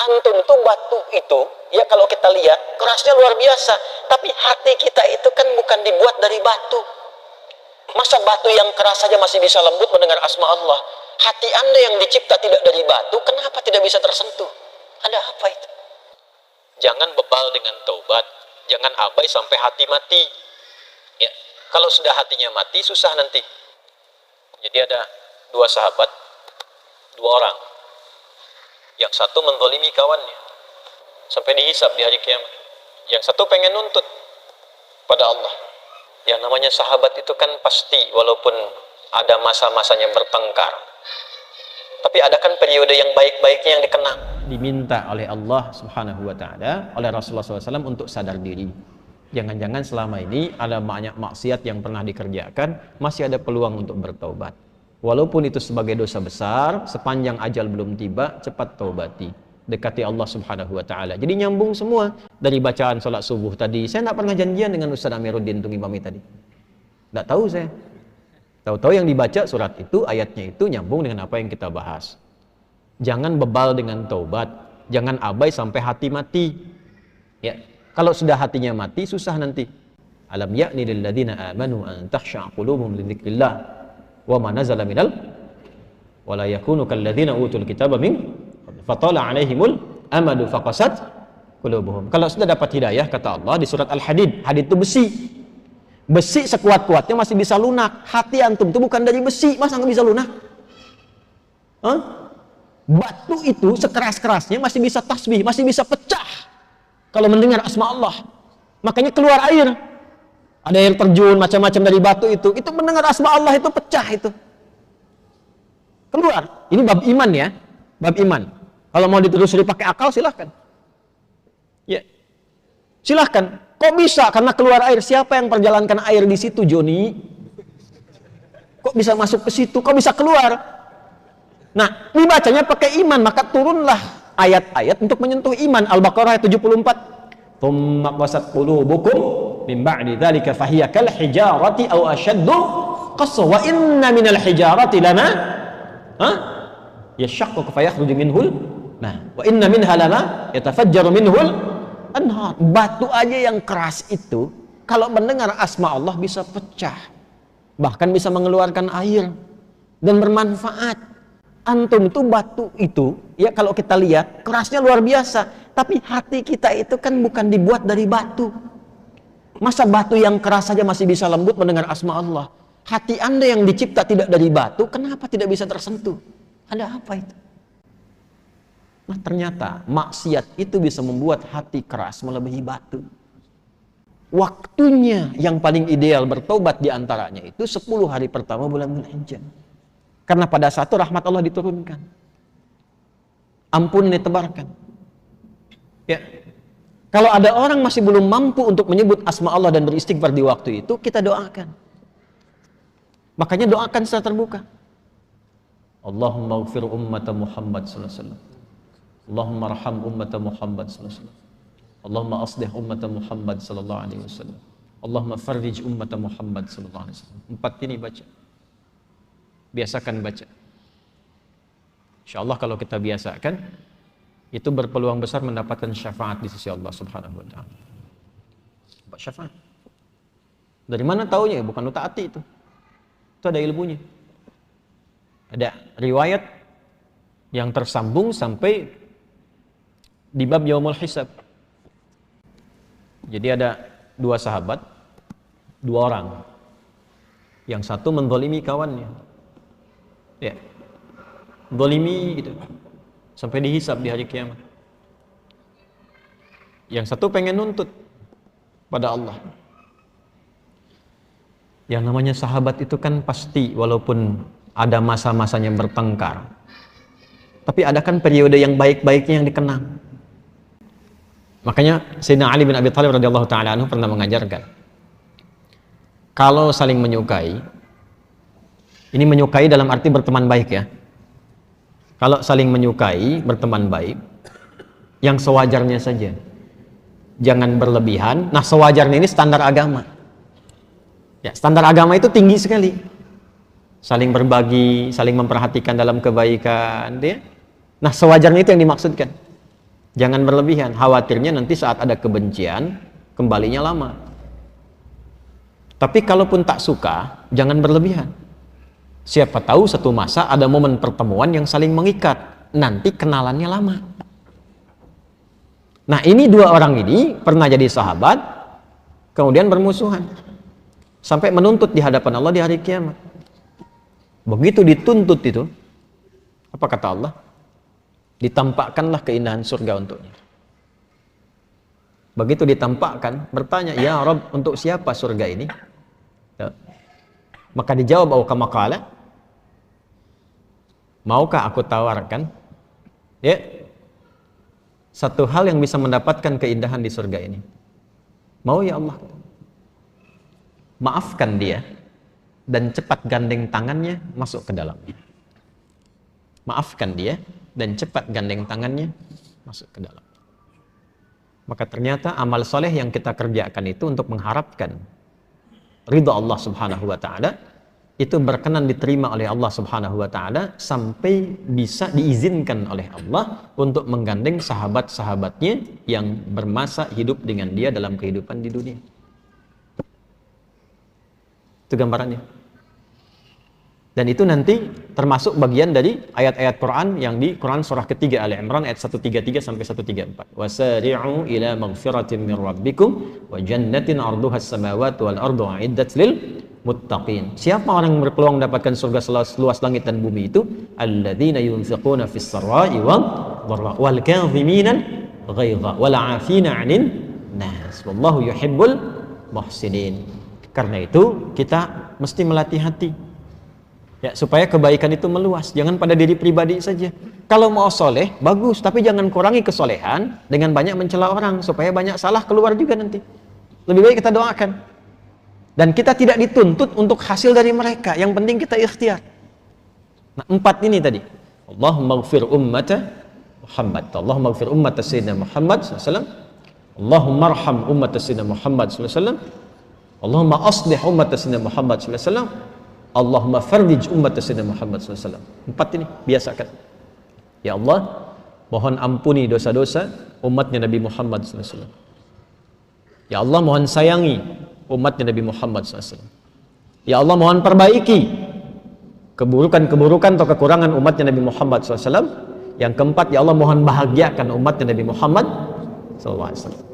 Antum tuh batu itu, ya kalau kita lihat kerasnya luar biasa, tapi hati kita itu kan bukan dibuat dari batu. Masa batu yang keras saja masih bisa lembut mendengar asma Allah? Hati Anda yang dicipta tidak dari batu, kenapa tidak bisa tersentuh? Ada apa itu? Jangan bebal dengan taubat, jangan abai sampai hati mati. Ya, kalau sudah hatinya mati susah nanti. Jadi ada dua sahabat, dua orang. Yang satu menzalimi kawannya sampai dihisab di hari kiamat. Yang satu pengen nuntut pada Allah. Yang namanya sahabat itu kan pasti walaupun ada masa-masanya bertengkar, tapi ada kan periode yang baik-baiknya yang dikenang. Diminta oleh Allah Subhanahu wa Ta'ala, oleh Rasulullah SAW untuk sadar diri. Jangan-jangan selama ini ada banyak maksiat yang pernah dikerjakan, masih ada peluang untuk bertaubat. Walaupun itu sebagai dosa besar, sepanjang ajal belum tiba, cepat taubati. Dekati Allah Subhanahu wa Ta'ala. Jadi nyambung semua dari bacaan sholat subuh tadi. Saya tidak pernah janjian dengan Ustaz Amiruddin Tungimami tadi. Tidak tahu saya. Tahu-tahu yang dibaca surat itu, ayatnya itu nyambung dengan apa yang kita bahas. Jangan bebal dengan taubat, jangan abai sampai hati mati. Ya, kalau sudah hatinya mati susah nanti. Alam ya'ni lil ladzina amanu an takhsha'a qulubuhum li dzikrillah wa ma nazala minal wa la yakunu kal ladzina utul kitaba min fatala alaihimul amadu faqasat qulubuhum. Kalau sudah dapat hidayah, kata Allah di surat Al-Hadid, hadid itu besi. Besi sekuat-kuatnya masih bisa lunak. Hati antum itu bukan dari besi, masa nggak bisa lunak? Batu itu sekeras-kerasnya masih bisa tasbih, masih bisa pecah kalau mendengar asma Allah. Makanya keluar air. Ada air terjun macam-macam dari batu itu mendengar asma Allah itu pecah itu. Keluar. Ini bab iman ya. Bab iman. Kalau mau ditelusuri pakai akal silahkan. Ya. Silahkan. Kok bisa? Karena keluar air. Siapa yang perjalankan air di situ, Joni? Kok bisa masuk ke situ? Kok bisa keluar? Nah, ini bacanya pakai iman, maka turunlah ayat-ayat untuk menyentuh iman. Al-Baqarah ayat 74. Tsumma qasat qulubukum min ba'di dzalika fahiya kal hijarati aw ashaddu qaswa wa inna minal hijarati lama yashaqqu fayakhruju minhul wa inna minha lama yatafajjaru minhul anhar. Batu aja yang keras itu kalau mendengar asma Allah bisa pecah, bahkan bisa mengeluarkan air dan bermanfaat. Antum itu batu itu, ya kalau kita lihat kerasnya luar biasa, tapi hati kita itu kan bukan dibuat dari batu. Masa batu yang keras saja masih bisa lembut mendengar asma Allah? Hati Anda yang dicipta tidak dari batu, kenapa tidak bisa tersentuh? Ada apa itu? Nah, ternyata maksiat itu bisa membuat hati keras melebihi batu. Waktunya yang paling ideal bertobat diantaranya itu 10 hari pertama bulan Dzulhijjah. Karena pada saat itu rahmat Allah diturunkan. Ampun ditebarkan. Ya. Kalau ada orang masih belum mampu untuk menyebut asma Allah dan beristighfar di waktu itu, kita doakan. Makanya doakan secara terbuka. Allahumma ighfir ummata Muhammad sallallahu alaihi wasallam. Allahumma arham ummata Muhammad sallallahu alaihi wasallam. Allahumma aslih ummata Muhammad sallallahu alaihi wasallam. Allahumma farrij ummata Muhammad sallallahu alaihi wasallam. 4 ini baca. Biasakan baca. Insyaallah kalau kita biasakan, itu berpeluang besar mendapatkan syafaat di sisi Allah Subhanahu wa Ta'ala. Syafaat. Dari mana taunya? Bukan utaati itu. Itu ada ilmunya. Ada riwayat yang tersambung sampai di bab Yaumul Hisab. Jadi ada 2 sahabat, 2 orang. Yang satu menzalimi kawannya. Ya, zalimi gitu, sampai dihisab di hari kiamat. Yang satu pengen nuntut pada Allah. Yang namanya sahabat itu kan pasti walaupun ada masa-masanya bertengkar, tapi ada kan periode yang baik-baiknya yang dikenang. Makanya Sayyidina Ali bin Abi Thalib radhiyallahu ta'ala anhu pernah mengajarkan, kalau saling menyukai, ini menyukai dalam arti berteman baik ya. Kalau saling menyukai, berteman baik, yang sewajarnya saja. Jangan berlebihan. Nah, sewajarnya ini standar agama. Ya, standar agama itu tinggi sekali. Saling berbagi, saling memperhatikan dalam kebaikan, ya. Nah, sewajarnya itu yang dimaksudkan. Jangan berlebihan, khawatirnya nanti saat ada kebencian, kembalinya lama. Tapi kalaupun tak suka, jangan berlebihan. Siapa tahu satu masa ada momen pertemuan yang saling mengikat, nanti kenalannya lama. Nah, ini dua orang ini pernah jadi sahabat, kemudian bermusuhan. Sampai menuntut di hadapan Allah di hari kiamat. Begitu dituntut itu, apa kata Allah? Ditampakkanlah keindahan surga untuknya. Begitu ditampakkan, bertanya, ya Rabb, untuk siapa surga ini? Ya. Maka dijawab, kama qala, maukah aku tawarkan ya satu hal yang bisa mendapatkan keindahan di surga ini? Mau ya Allah? Maafkan dia dan cepat gandeng tangannya masuk ke dalamnya. Maafkan dia dan cepat gandeng tangannya masuk ke dalam. Maka ternyata amal soleh yang kita kerjakan itu untuk mengharapkan ridha Allah Subhanahu wa taala itu berkenan diterima oleh Allah Subhanahu wa taala sampai bisa diizinkan oleh Allah untuk menggandeng sahabat-sahabatnya yang bermasa hidup dengan dia dalam kehidupan di dunia. Itu gambarannya. Dan itu nanti termasuk bagian dari ayat-ayat Quran yang di Quran surah ketiga Ali Imran ayat 133 sampai 134. Wasari'u ila maghfiratin min rabbikum wa jannatin 'arduha as-samawati wal ardu 'iddat lil muttaqin. Siapa orang yang berpeluang mendapatkan surga seluas langit dan bumi itu? Alladzina yunfiquna fis sarai wal dharra wal kadhimina ghaidha wal 'afina 'anil nas. Wallahu yuhibbul muhsinin. Karena itu kita mesti melatih hati. Ya, supaya kebaikan itu meluas, jangan pada diri pribadi saja. Kalau mau soleh, bagus, tapi jangan kurangi kesolehan dengan banyak mencela orang, supaya banyak salah keluar juga nanti. Lebih baik kita doakan. Dan kita tidak dituntut untuk hasil dari mereka, yang penting kita ikhtiar. Nah, 4 ini tadi. Allahumma ighfir ummata Muhammad. Allahumma ighfir ummata Sayyidina Muhammad SAW. Allahumma arham ummata Sayyidina Muhammad SAW. Allahumma aslih ummata Sayyidina Muhammad SAW. Allahumma farrij ummat Sayyidina Muhammad SAW. 4 ini biasakan. Ya Allah, mohon ampuni dosa-dosa umatnya Nabi Muhammad SAW. Ya Allah, mohon sayangi umatnya Nabi Muhammad SAW. Ya Allah, mohon perbaiki keburukan-keburukan atau kekurangan umatnya Nabi Muhammad SAW. Yang keempat, ya Allah, mohon bahagiakan umatnya Nabi Muhammad SAW.